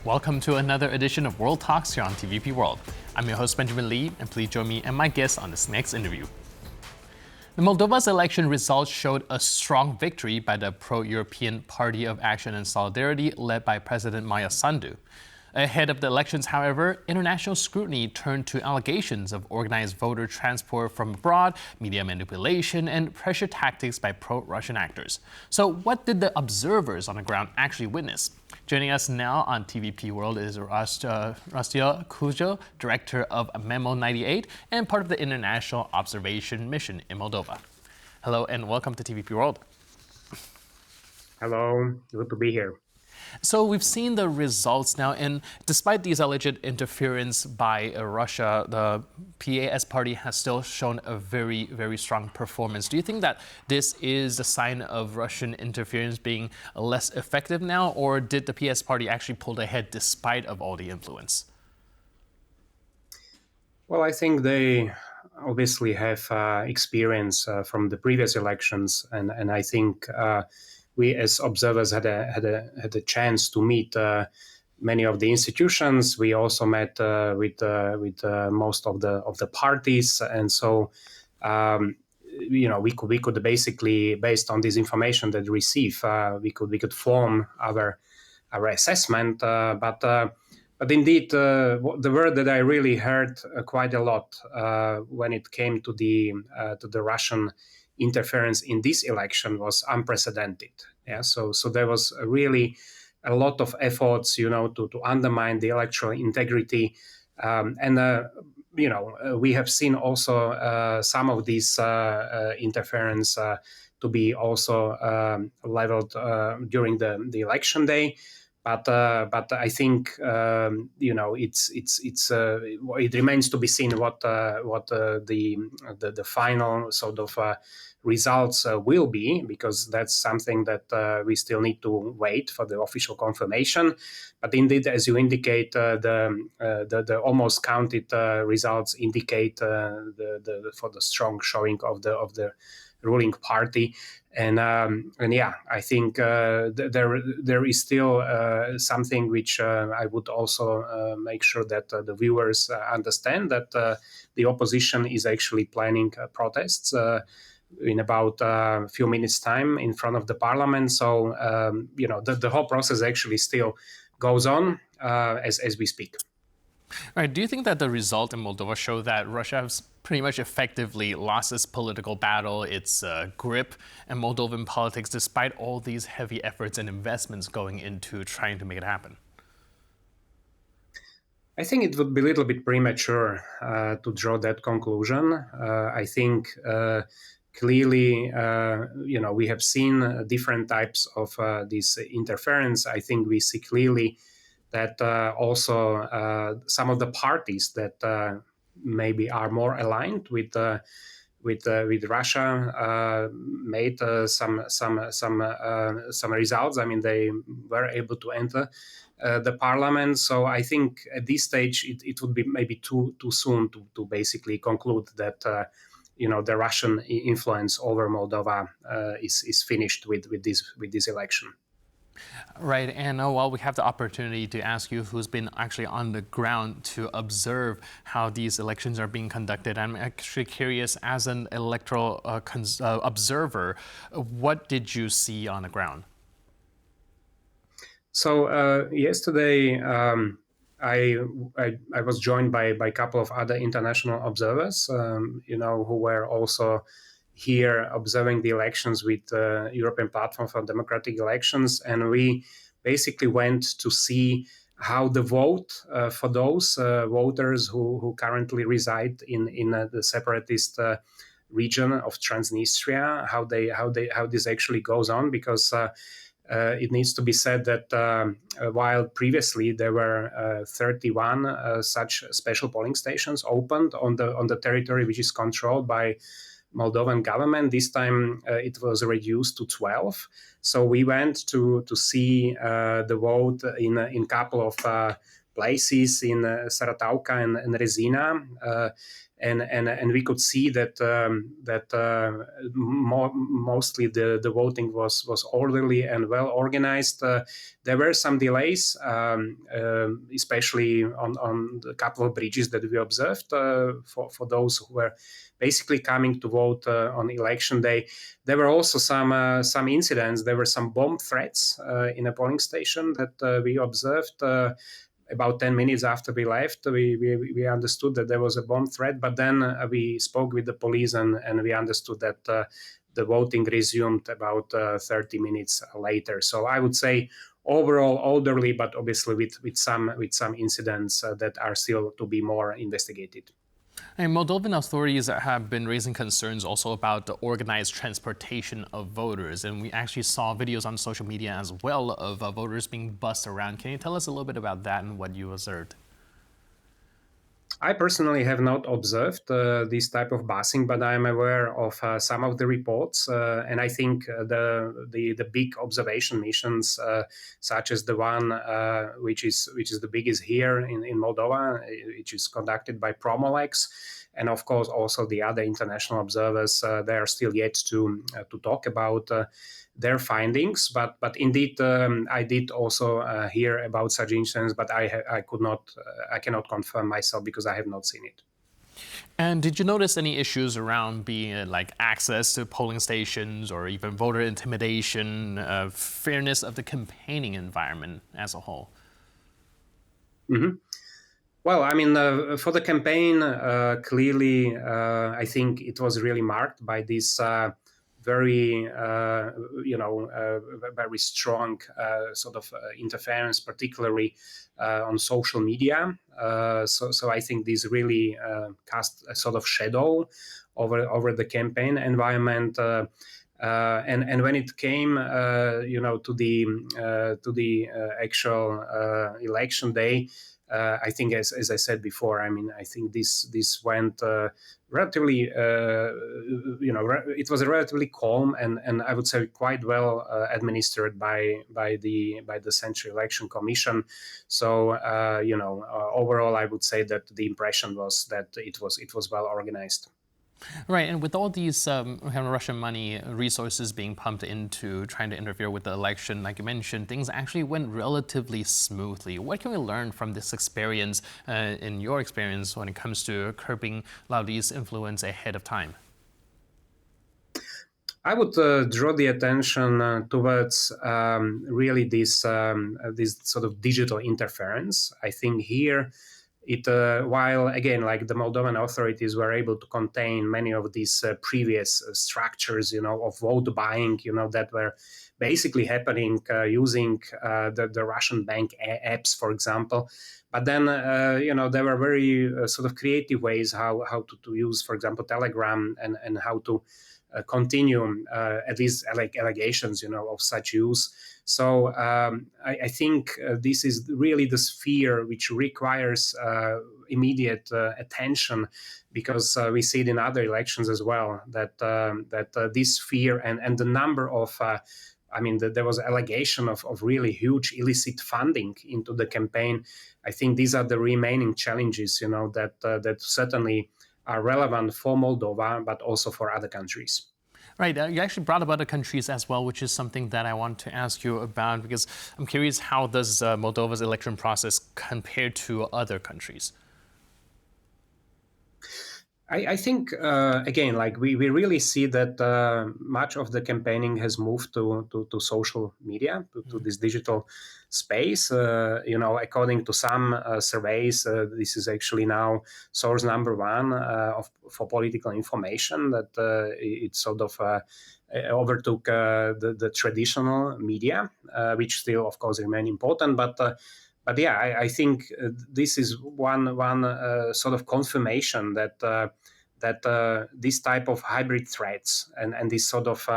Welcome to another edition of World Talks here on TVP World. I'm your host, Benjamin Lee, and please join me and my guests on this next interview. The Moldova's election results showed a strong victory by the pro-European Party of Action and Solidarity led by President Maia Sandu. Ahead of the elections, however, international scrutiny turned to allegations of organized voter transport from abroad, media manipulation, and pressure tactics by pro-Russian actors. So what did the observers on the ground actually witness? Joining us now on TVP World is Rasťo Kužel, director of Memo 98 and part of the International Observation Mission in Moldova. Hello and welcome to TVP World. Hello, good to be here. So we've seen the results now, and despite these alleged interference by Russia, the PAS party has still shown a very, very strong performance. Do you think that this is a sign of Russian interference being less effective now, or did the PAS party actually pull ahead despite of all the influence? Well, I think they obviously have experience from the previous elections, and I think we as observers had a chance to meet many of the institutions. We also met with most of the parties, and so we could basically, based on this information that we receive, we could form our assessment. But indeed, the word that I really heard quite a lot when it came to the Russian interference in this election was unprecedented. Yeah, so there was really a lot of efforts, to undermine the electoral integrity, we have seen also some of these interference to be also leveled during the election day. But I think it remains to be seen what the final sort of results will be, because that's something that we still need to wait for the official confirmation. But indeed, as you indicate, the almost counted results indicate for the strong showing of the ruling party. And yeah, I think there is still something which I would also make sure that the viewers understand, that the opposition is actually planning protests in about a few minutes' time in front of the parliament. So the whole process actually still goes on as we speak. All right. Do you think that the result in Moldova show that Russia has pretty much effectively lost its political battle, its grip in Moldovan politics, despite all these heavy efforts and investments going into trying to make it happen? I think it would be a little bit premature to draw that conclusion. I think clearly, we have seen different types of this interference. I think we see clearly that also some of the parties that maybe are more aligned with Russia made some results. I mean, they were able to enter the parliament. So I think at this stage it would be maybe too soon to basically conclude that the Russian influence over Moldova is finished with this election. Right, and while we have the opportunity to ask you who's been actually on the ground to observe how these elections are being conducted, I'm actually curious, as an electoral observer, what did you see on the ground? So yesterday I was joined by a couple of other international observers, who were also here observing the elections with the European Platform for Democratic Elections. And we basically went to see how the vote for those voters who currently reside in the separatist region of Transnistria, how this actually goes on, because it needs to be said that while previously there were 31 such special polling stations opened on the territory which is controlled by Moldovan government, this time it was reduced to 12. So we went to see the vote in a couple of places in Saratauka and Rezina. And we could see that mostly the voting was orderly and well organized. There were some delays, especially on a couple of bridges that we observed for those who were basically coming to vote on election day. There were also some incidents. There were some bomb threats in a polling station that we observed. About 10 minutes after we left, we understood that there was a bomb threat, but then we spoke with the police and we understood that the voting resumed about 30 minutes later. So I would say overall orderly, but obviously with some incidents that are still to be more investigated. And Moldovan authorities have been raising concerns also about the organized transportation of voters. And we actually saw videos on social media as well of voters being bussed around. Can you tell us a little bit about that and what you observed? I personally have not observed this type of busing, but I am aware of some of the reports, and I think the big observation missions, such as the one which is the biggest here in Moldova, which is conducted by Promolex, and of course also the other international observers, they are still yet to talk about their findings, but indeed I did also hear about such incidents, but I cannot confirm myself because I have not seen it. And did you notice any issues around being like access to polling stations or even voter intimidation, fairness of the campaigning environment as a whole? Mm-hmm. Well, I mean, for the campaign, clearly, I think it was really marked by this very, very strong sort of interference, particularly on social media. So I think this really cast a sort of shadow over the campaign environment. And when it came, to the actual election day, I think, as I said before, I mean, I think this went relatively, it was relatively calm and I would say quite well administered by the Central Election Commission. So overall, I would say that the impression was that it was well organized. Right, and with all these kind of Russian money resources being pumped into trying to interfere with the election, like you mentioned, things actually went relatively smoothly. What can we learn from this experience, in your experience, when it comes to curbing a lot of these influence ahead of time? I would draw the attention towards really this sort of digital interference. I think here, while again, like the Moldovan authorities were able to contain many of these previous structures, of vote buying, that were basically happening using the Russian bank apps, for example. But then, there were very sort of creative ways how to use, for example, Telegram and how to continue at least like allegations, of such use. So I think this is really the sphere which requires immediate attention, because we see it in other elections as well that this sphere and the number of there was allegation of really huge illicit funding into the campaign. I think these are the remaining challenges, that certainly are relevant for Moldova, but also for other countries. Right, you actually brought up other countries as well, which is something that I want to ask you about, because I'm curious, how does Moldova's election process compare to other countries? I think again, like we really see that much of the campaigning has moved to social media, to this digital space. According to some surveys, this is actually now source number one for political information. That it sort of overtook the traditional media, which still, of course, remain important, but yeah, I think this is one sort of confirmation that this type of hybrid threats and this sort of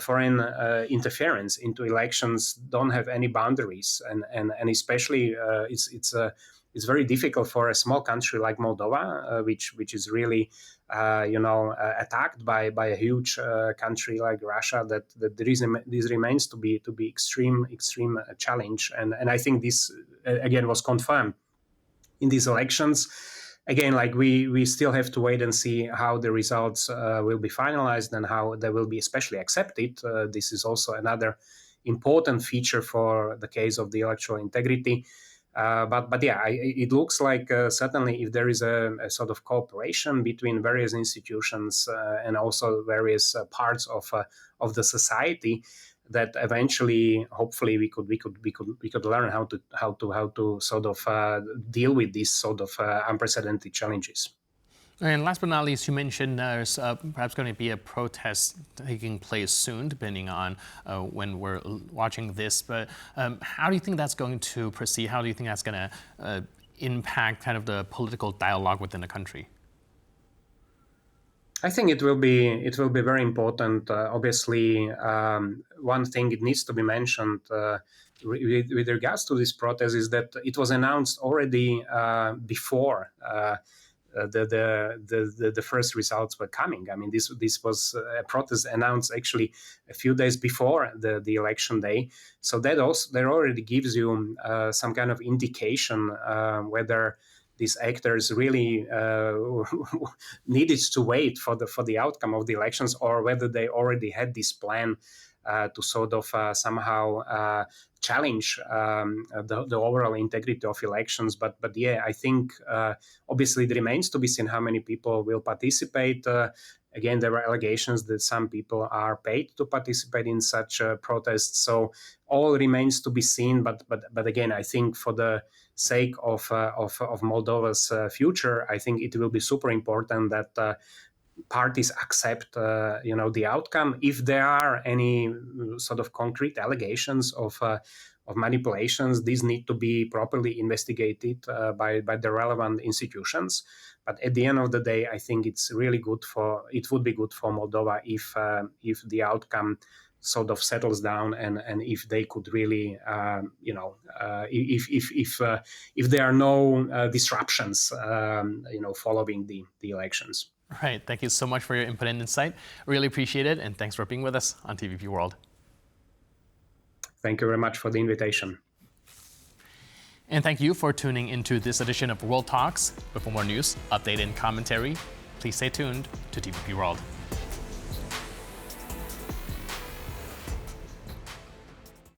foreign interference into elections don't have any boundaries, and especially it's very difficult for a small country like Moldova, which is really attacked by a huge country like Russia. That this remains to be extreme challenge, and I think this again was confirmed in these elections. Again, like we still have to wait and see how the results will be finalized and how they will be especially accepted. This is also another important feature for the case of the electoral integrity. But yeah, it looks like certainly if there is a sort of cooperation between various institutions and also various parts of the society, that eventually, hopefully, we could learn how to sort of deal with these sort of unprecedented challenges. And last but not least, you mentioned there's perhaps going to be a protest taking place soon, depending on when we're watching this. But how do you think that's going to proceed? How do you think that's going to impact kind of the political dialogue within the country? I think it will be very important. Obviously, one thing it needs to be mentioned with regards to this protest is that it was announced already before the first results were coming. I mean, this was a protest announced actually a few days before the election day. So that already gives you some kind of indication whether these actors really needed to wait for the outcome of the elections, or whether they already had this plan to sort of somehow challenge the overall integrity of elections. But yeah, I think obviously it remains to be seen how many people will participate. Again, there were allegations that some people are paid to participate in such protests. So all remains to be seen. But again, I think for the sake of Moldova's future, I think it will be super important that parties accept, the outcome. If there are any sort of concrete allegations of manipulations, these need to be properly investigated by the relevant institutions. But at the end of the day, I think it would be good for Moldova if the outcome sort of settles down, and if they could really, if there are no disruptions, following the elections. Right. Thank you so much for your input and insight. Really appreciate it. And thanks for being with us on TVP World. Thank you very much for the invitation. And thank you for tuning into this edition of World Talks. But for more news, update, and commentary, please stay tuned to TVP World.